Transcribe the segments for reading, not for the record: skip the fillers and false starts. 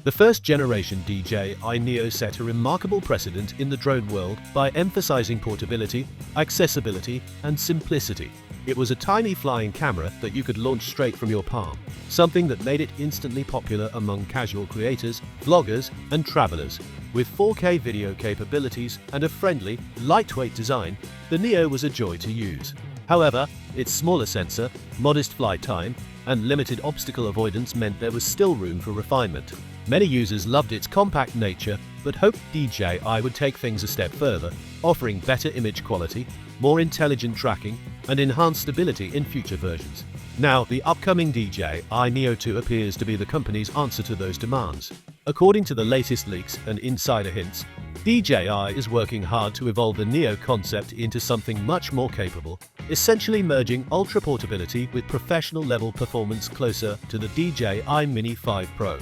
The first generation DJI Neo set a remarkable precedent in the drone world by emphasizing portability, accessibility, and simplicity. It was a tiny flying camera that you could launch straight from your palm, something that made it instantly popular among casual creators, vloggers, and travelers. With 4K video capabilities and a friendly, lightweight design, the Neo was a joy to use. However, its smaller sensor, modest flight time, and limited obstacle avoidance meant there was still room for refinement. Many users loved its compact nature, but hoped DJI would take things a step further, offering better image quality, more intelligent tracking, and enhanced stability in future versions. Now, the upcoming DJI Neo 2 appears to be the company's answer to those demands. According to the latest leaks and insider hints, DJI is working hard to evolve the Neo concept into something much more capable, essentially merging ultra portability with professional-level performance closer to the DJI Mini 5 Pro.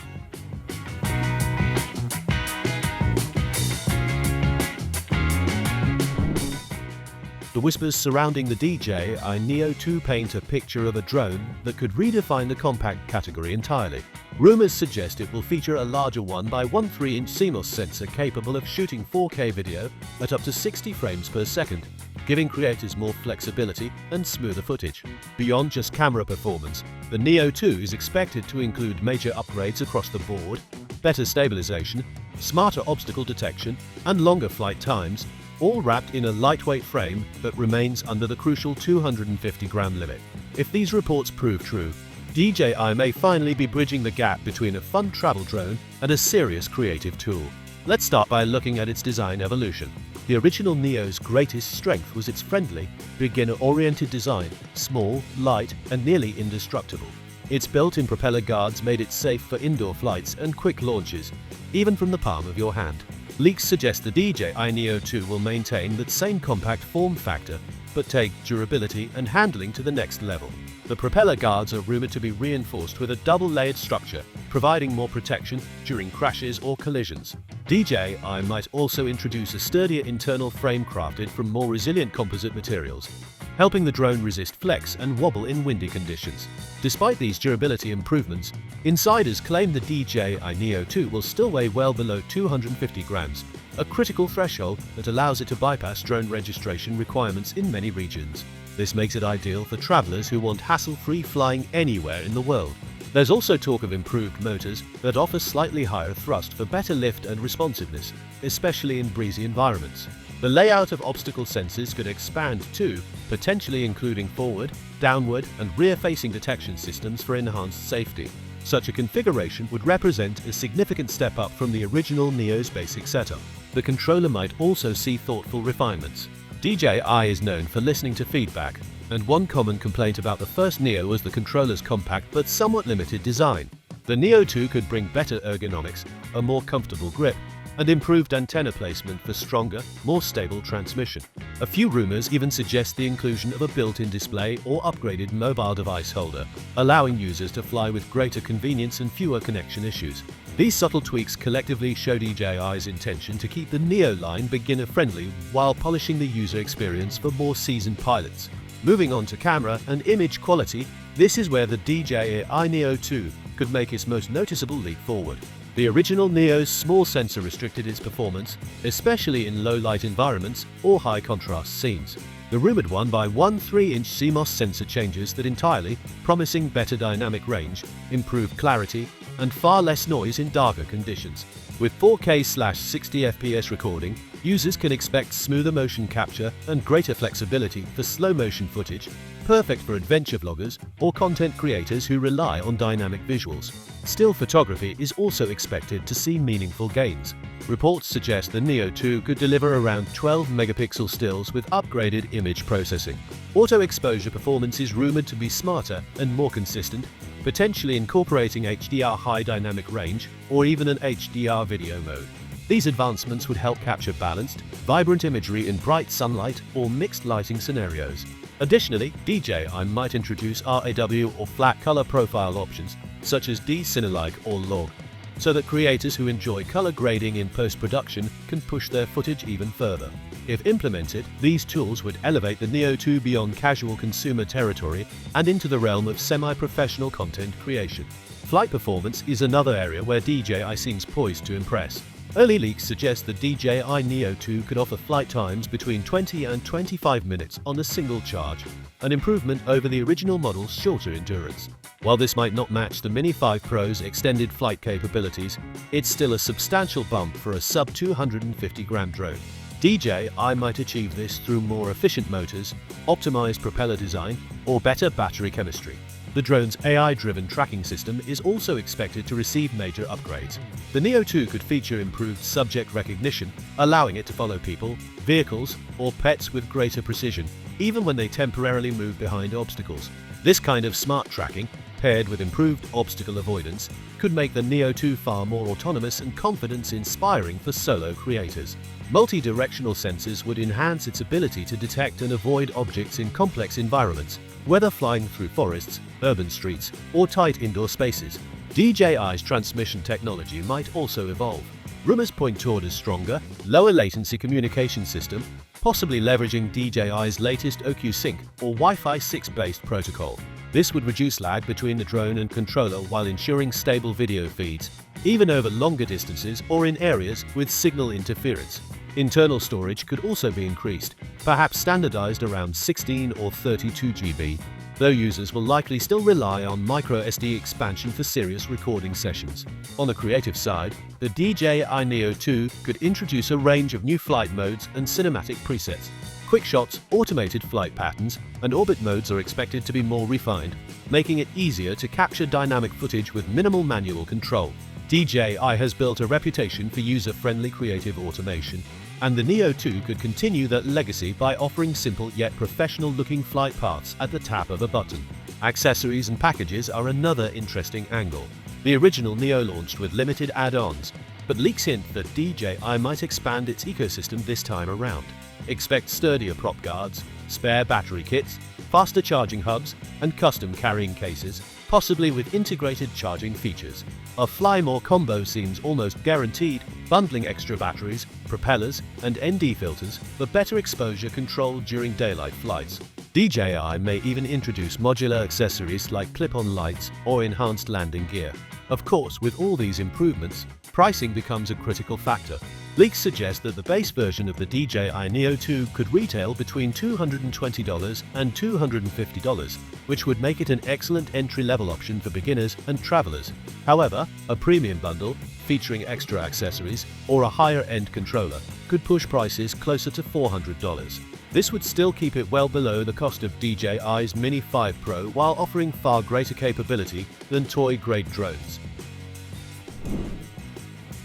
The whispers surrounding the DJI Neo 2 paint a picture of a drone that could redefine the compact category entirely. Rumors suggest it will feature a larger 1x13-inch CMOS sensor capable of shooting 4K video at up to 60 frames per second, giving creators more flexibility and smoother footage. Beyond just camera performance, the Neo 2 is expected to include major upgrades across the board, better stabilization, smarter obstacle detection, and longer flight times, all wrapped in a lightweight frame that remains under the crucial 250-gram limit. If these reports prove true, DJI may finally be bridging the gap between a fun travel drone and a serious creative tool. Let's start by looking at its design evolution. The original Neo's greatest strength was its friendly, beginner-oriented design, small, light, and nearly indestructible. Its built-in propeller guards made it safe for indoor flights and quick launches, even from the palm of your hand. Leaks suggest the DJI Neo 2 will maintain that same compact form factor, but take durability and handling to the next level. The propeller guards are rumored to be reinforced with a double-layered structure, providing more protection during crashes or collisions. DJI might also introduce a sturdier internal frame crafted from more resilient composite materials, helping the drone resist flex and wobble in windy conditions. Despite these durability improvements, insiders claim the DJI Neo 2 will still weigh well below 250 grams, a critical threshold that allows it to bypass drone registration requirements in many regions. This makes it ideal for travelers who want hassle-free flying anywhere in the world. There's also talk of improved motors that offer slightly higher thrust for better lift and responsiveness, especially in breezy environments. The layout of obstacle sensors could expand too, potentially including forward, downward, and rear-facing detection systems for enhanced safety. Such a configuration would represent a significant step up from the original Neo's basic setup. The controller might also see thoughtful refinements. DJI is known for listening to feedback, and one common complaint about the first Neo was the controller's compact but somewhat limited design. The Neo 2 could bring better ergonomics, a more comfortable grip, and improved antenna placement for stronger, more stable transmission. A few rumors even suggest the inclusion of a built-in display or upgraded mobile device holder, allowing users to fly with greater convenience and fewer connection issues. These subtle tweaks collectively show DJI's intention to keep the Neo line beginner-friendly while polishing the user experience for more seasoned pilots. Moving on to camera and image quality, this is where the DJI Neo 2 could make its most noticeable leap forward. The original Neo's small sensor restricted its performance, especially in low-light environments or high-contrast scenes. The rumored 1x13-inch CMOS sensor changes that entirely, promising better dynamic range, improved clarity, and far less noise in darker conditions. With 4K/60 FPS recording, users can expect smoother motion capture and greater flexibility for slow-motion footage, perfect for adventure vloggers or content creators who rely on dynamic visuals. Still photography is also expected to see meaningful gains. Reports suggest the Neo 2 could deliver around 12-megapixel stills with upgraded image processing. Auto exposure performance is rumored to be smarter and more consistent, potentially incorporating HDR high dynamic range or even an HDR video mode. These advancements would help capture balanced, vibrant imagery in bright sunlight or mixed lighting scenarios. Additionally, DJI might introduce RAW or flat color profile options, such as D-Cinelike or Log, so that creators who enjoy color grading in post-production can push their footage even further. If implemented, these tools would elevate the Neo 2 beyond casual consumer territory and into the realm of semi-professional content creation. Flight performance is another area where DJI seems poised to impress. Early leaks suggest the DJI Neo 2 could offer flight times between 20 and 25 minutes on a single charge, an improvement over the original model's shorter endurance. While this might not match the Mini 5 Pro's extended flight capabilities, it's still a substantial bump for a sub-250-gram drone. DJI might achieve this through more efficient motors, optimized propeller design, or better battery chemistry. The drone's AI-driven tracking system is also expected to receive major upgrades. The Neo 2 could feature improved subject recognition, allowing it to follow people, vehicles, or pets with greater precision, even when they temporarily move behind obstacles. This kind of smart tracking, paired with improved obstacle avoidance, could make the Neo 2 far more autonomous and confidence-inspiring for solo creators. Multi-directional sensors would enhance its ability to detect and avoid objects in complex environments, whether flying through forests, urban streets, or tight indoor spaces. DJI's transmission technology might also evolve. Rumors point toward a stronger, lower latency communication system, possibly leveraging DJI's latest OcuSync or Wi-Fi 6-based protocol. This would reduce lag between the drone and controller while ensuring stable video feeds, even over longer distances or in areas with signal interference. Internal storage could also be increased, perhaps standardized around 16 or 32 GB, though users will likely still rely on microSD expansion for serious recording sessions. On the creative side, the DJI Neo 2 could introduce a range of new flight modes and cinematic presets. Quick shots, automated flight patterns, and orbit modes are expected to be more refined, making it easier to capture dynamic footage with minimal manual control. DJI has built a reputation for user-friendly creative automation, and the Neo 2 could continue that legacy by offering simple yet professional-looking flight paths at the tap of a button. Accessories and packages are another interesting angle. The original Neo launched with limited add-ons, but leaks hint that DJI might expand its ecosystem this time around. Expect sturdier prop guards, spare battery kits, faster charging hubs, and custom carrying cases, possibly with integrated charging features. A Fly More combo seems almost guaranteed, bundling extra batteries, propellers, and ND filters for better exposure control during daylight flights. DJI may even introduce modular accessories like clip-on lights or enhanced landing gear. Of course, with all these improvements, pricing becomes a critical factor. Leaks suggest that the base version of the DJI Neo 2 could retail between $220 and $250, which would make it an excellent entry-level option for beginners and travelers. However, a premium bundle, featuring extra accessories, or a higher-end controller, could push prices closer to $400. This would still keep it well below the cost of DJI's Mini 5 Pro while offering far greater capability than toy-grade drones.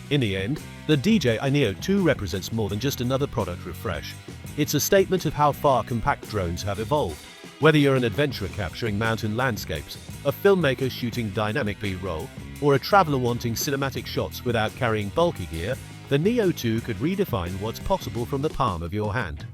In the end, the DJI Neo 2 represents more than just another product refresh. It's a statement of how far compact drones have evolved. Whether you're an adventurer capturing mountain landscapes, a filmmaker shooting dynamic B-roll, or a traveler wanting cinematic shots without carrying bulky gear, the Neo 2 could redefine what's possible from the palm of your hand.